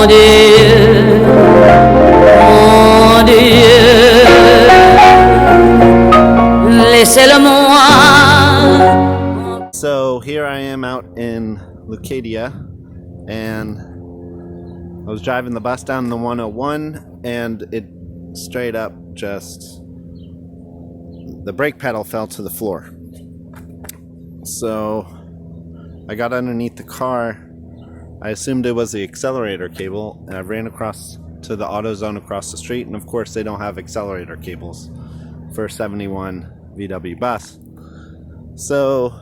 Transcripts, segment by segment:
mon Dieu, mon Dieu, laissez-le-moi. So here I am out in Leucadia, and I was driving the bus down the 101, and it straight up just, the brake pedal fell to the floor. So I got underneath the car. I assumed it was the accelerator cable, and I ran across to the AutoZone across the street, and of course they don't have accelerator cables for a 71 VW bus. So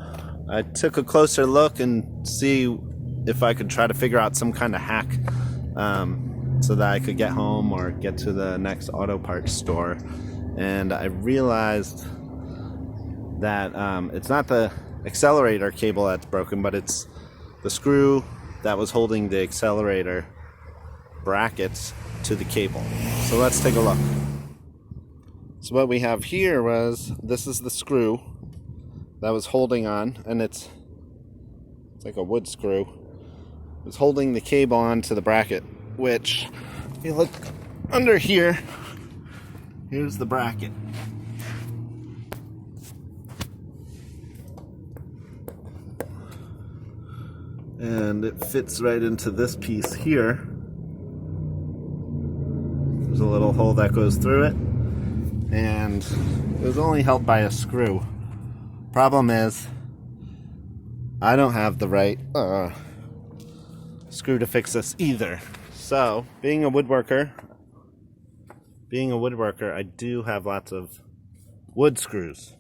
I took a closer look and see if I could try to figure out some kind of hack so that I could get home or get to the next auto parts store. And I realized that it's not the accelerator cable that's broken, but it's the screw that was holding the accelerator brackets to the cable. So let's take a look. So what we have here was, this is the screw that was holding on, and it's like a wood screw. It's holding the cable onto the bracket, which, if you look under here, here's the bracket. And it fits right into this piece here. There's a little hole that goes through it, and it was only held by a screw. Problem is, I don't have the right screw to fix this either. So, being a woodworker, I do have lots of wood screws.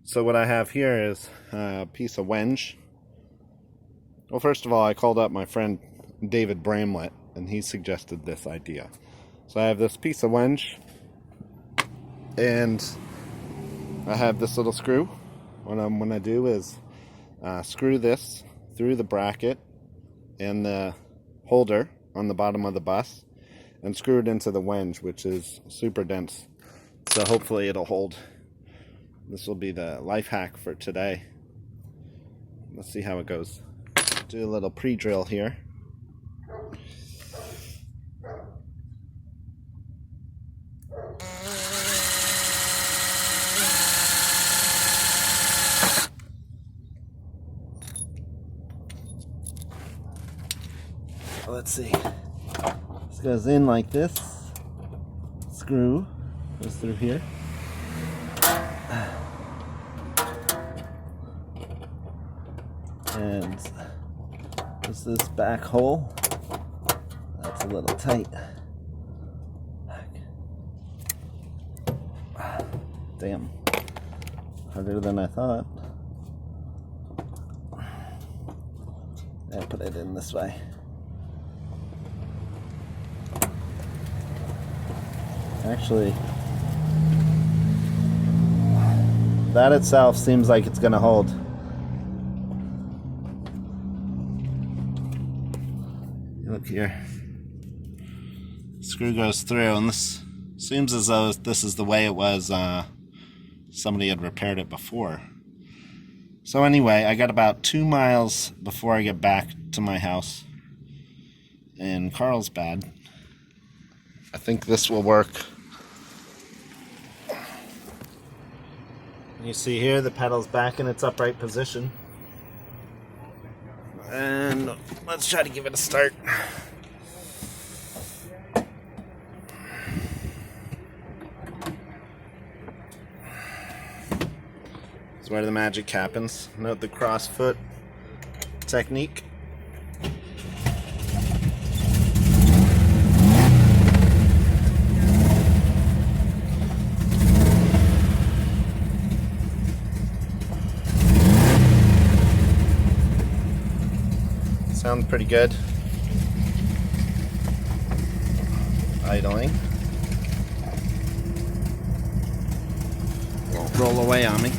So what I have here is a piece of wenge. Well, first of all, I called up my friend David Bramlett, and he suggested this idea. So I have this piece of wenge, and I have this little screw. What I'm going to do is screw this through the bracket and the holder on the bottom of the bus, and screw it into the wenge, which is super dense. So hopefully it'll hold. This will be the life hack for today. Let's see how it goes. Do a little pre-drill here. Let's see. This goes in like this. Screw goes through here. And there's this back hole. That's a little tight. Damn. Harder than I thought. I put it in this way. Actually, that itself seems like it's gonna hold. Look here. Screw goes through, and this seems as though this is the way it was. Somebody had repaired it before. So anyway, I got about 2 miles before I get back to my house in Carlsbad. I think this will work. You see here, the pedal's back in its upright position. And let's try to give it a start. That's where the magic happens. Note the cross foot technique. Sounds pretty good. Idling. Won't roll away on me.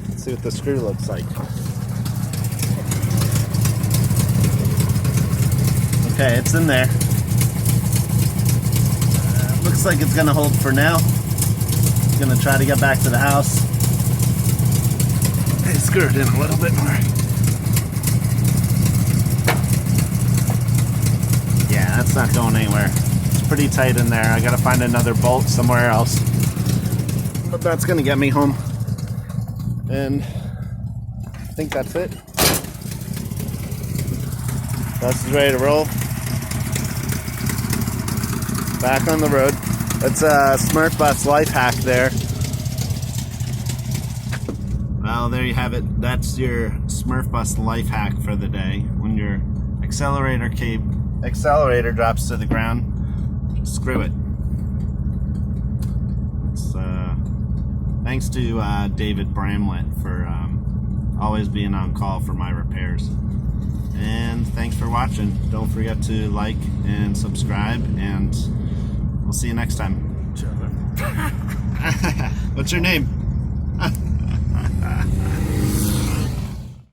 Let's see what the screw looks like. Okay, it's in there. Looks like it's gonna hold for now. Gonna try to get back to the house. Hey, screw it in a little bit more. not going anywhere. It's pretty tight in there. I gotta find another bolt somewhere else. But that's gonna get me home. And I think that's it. Bus is ready to roll. Back on the road. That's a Smurfbus Life hack there. Well, there you have it. That's your Smurfbus Life hack for the day. When your accelerator drops to the ground, screw it. Thanks to David Bramlett for always being on call for my repairs. And thanks for watching. Don't forget to like and subscribe, and we'll see you next time. What's your name?